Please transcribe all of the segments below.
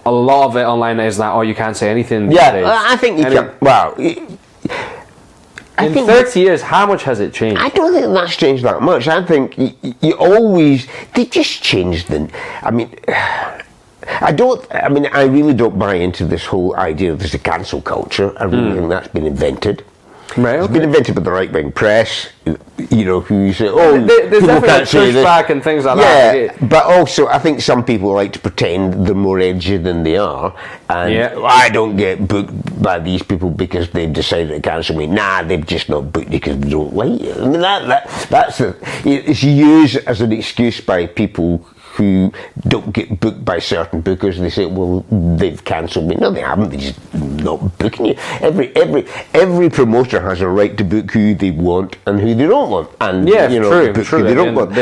a lot of it online is that, oh, you can't say anything. Yeah, these days. I think you And can. Well, in 30 years, how much has it changed? I don't think that's changed that much. I think they just changed the. I mean, I really don't buy into this whole idea of there's a cancel culture. I really think that's been invented. Right, It's been invented by the right-wing press, who say, there's people definitely can't say this. pushback and things like Yeah, that. but also I think some people like to pretend they're more edgy than they are, and I don't get booked by these people because they've decided to cancel me. Nah, they've just not booked you because they don't like you. I mean, it's used as an excuse by people who don't get booked by certain bookers. They say, well, they've cancelled me. No, they haven't. They're just not booking you. Every promoter has a right to book who they want and who they don't want, and true, book who they don't want.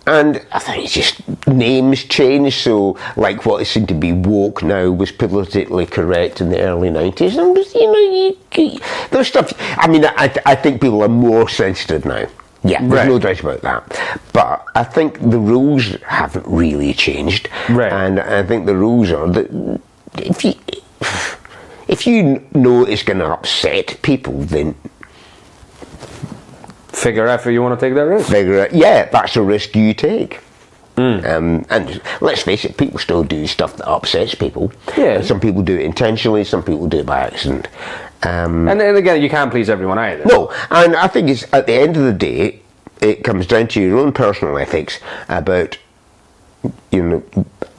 And I think it's just names change. So, like what seemed to be woke now was politically correct in the early 90s, and there's stuff. I mean, I think people are more sensitive now. Yeah, there's no doubt about that. But I think the rules haven't really changed. Right. And I think the rules are that if you know it's going to upset people, then figure out if you want to take that risk. That's a risk you take. And let's face it, people still do stuff that upsets people. Yeah. Some people do it intentionally, some people do it by accident. And then again, you can't please everyone either. No, and I think it's at the end of the day, it comes down to your own personal ethics about,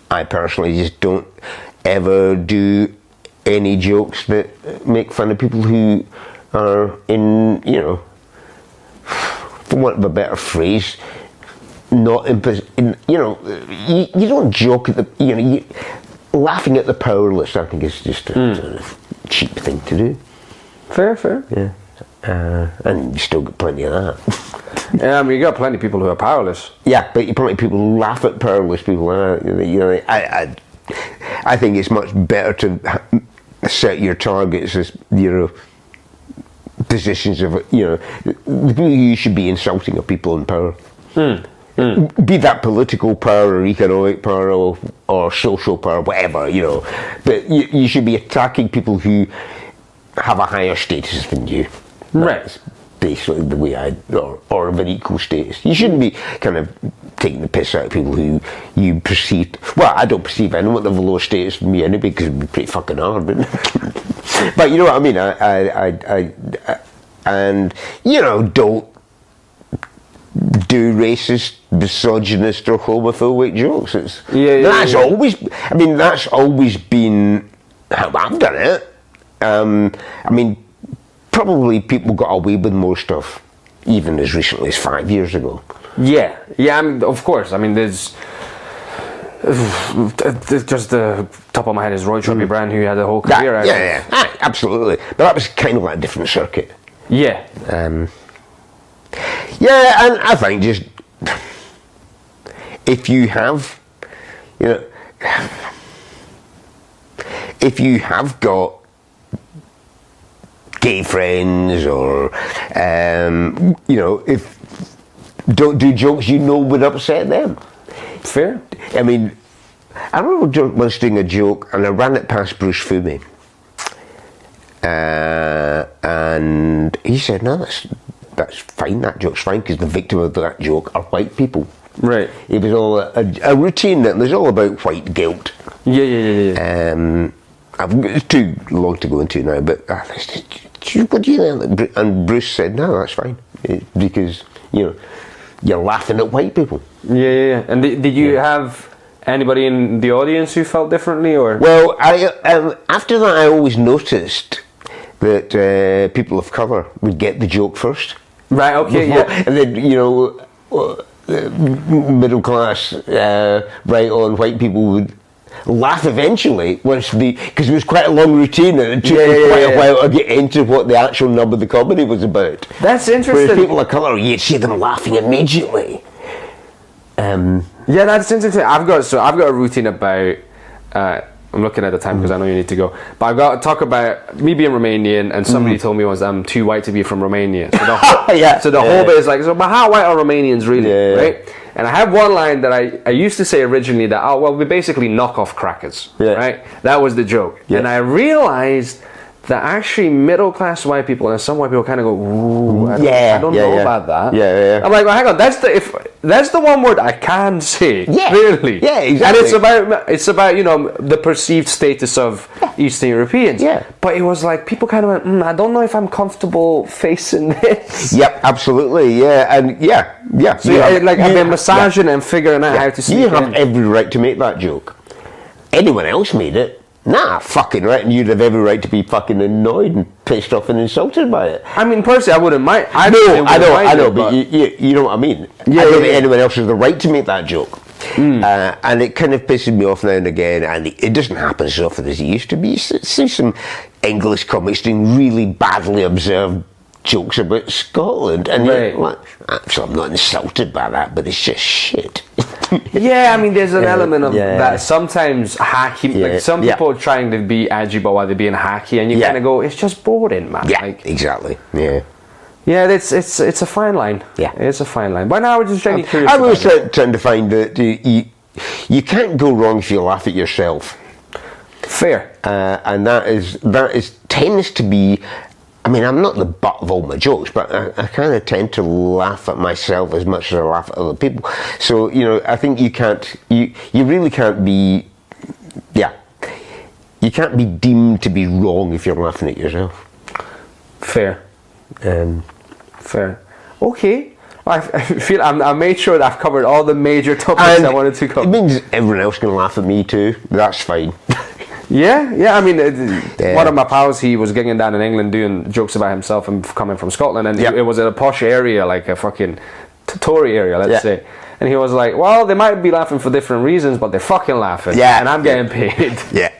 I personally just don't ever do any jokes that make fun of people who are in, for want of a better phrase, not you don't joke at the, laughing at the powerless, I think is just a sort of cheap thing to do. Fair. Yeah. And you still get plenty of that. Yeah, I mean, you got plenty of people who are powerless. Yeah, but you plenty of people who laugh at powerless people. I think it's much better to set your targets as, positions of, the people you should be insulting are people in power. Be that political power or economic power or social power, whatever, But you should be attacking people who have a higher status than you. That's basically the way or of an equal status. You shouldn't be kind of taking the piss out of people who you perceive. Well, I don't perceive anyone to have a lower status than me anyway, because it'd be pretty fucking hard, wouldn't it? But you know what I mean? Don't do racist, misogynist, or homophobic jokes. That's always been how I've done it. Probably people got away with more stuff even as recently as 5 years ago. Yeah. I mean, of course. I mean, there's just the top of my head is Roy Trubby Brown, who had a whole career. Absolutely. But that was kind of like a different circuit. Yeah. And I think just if you have got gay friends or if don't do jokes would upset them. Fair. I mean, I remember once doing a joke and I ran it past Bruce Fumi, and he said, "No, that's fine. That joke's fine because the victim of that joke are white people." Right. It was all a routine that was all about white guilt. Yeah. It's too long to go into now, but what do you think? And Bruce said, "No, that's fine, because you're laughing at white people." Yeah. And did you have anybody in the audience who felt differently, or? Well, after that, I always noticed that people of colour would get the joke first. Right. Okay. And then middle class, right on white people would laugh eventually because it was quite a long routine and it took quite a while to get into what the actual nub of the comedy was about. That's interesting. Whereas people of colour, you'd see them laughing immediately. That's interesting. I've got a routine about. I'm looking at the time because I know you need to go. But I've got to talk about me being Romanian, and somebody told me once I'm too white to be from Romania. So the whole bit is like, so but how white are Romanians really, right? And I have one line that I used to say originally that, oh, well, we basically knock off crackers, Yeah. right? That was the joke. Yeah. And I realized that actually middle-class white people and some white people kind of go, ooh, I don't know about that. Yeah. I'm like, well, hang on, that's the one word I can say, Yeah. clearly. Yeah, exactly. And it's about, you know, the perceived status of Eastern Europeans. Yeah. But it was like, people kind of went, I don't know if I'm comfortable facing this. Yep, absolutely, yeah, and yeah. So I've been massaging and figuring out how to sneak You have in. every right to make that joke. Anyone else made it? Nah, fucking right, and you'd have every right to be fucking annoyed and pissed off and insulted by it. I mean, personally, I wouldn't mind. I know, but you know what I mean. Yeah, I don't yeah, think yeah. anyone else has the right to make that joke. And it kind of pisses me off now and again, and it doesn't happen as often as it used to be. You see some English comics doing really badly observed jokes about Scotland, and Right. you're like, actually, I'm not insulted by that, but it's just shit. Yeah, I mean, there's an element of yeah. that sometimes hacky. Yeah, Like some yeah. people are trying to be edgy, but while they're being hacky, and you Yeah. kind of go, "It's just boring, man." Yeah, Like, exactly. Yeah. yeah, it's a fine line. Yeah. It's a fine line. But now I was just trying to curious. I was about it. trying to find that you can't go wrong if you laugh at yourself. Fair. And that is tends to be. I mean, I'm not the butt of all my jokes, but I kind of tend to laugh at myself as much as I laugh at other people. So you know, I think you really can't be, you can't be deemed to be wrong if you're laughing at yourself. Fair. Um, Fair. Okay. I feel I made sure that I've covered all the major topics I wanted to It cover. means everyone else can laugh at me too. That's fine. Yeah. I mean, Yeah. one of my pals, he was gigging down in England doing jokes about himself and coming from Scotland, and Yep. it was in a posh area, like a fucking Tory area, let's Yeah. say. And he was like, "Well, they might be laughing for different reasons, but they're fucking laughing." Yeah. And I'm getting paid. Yeah.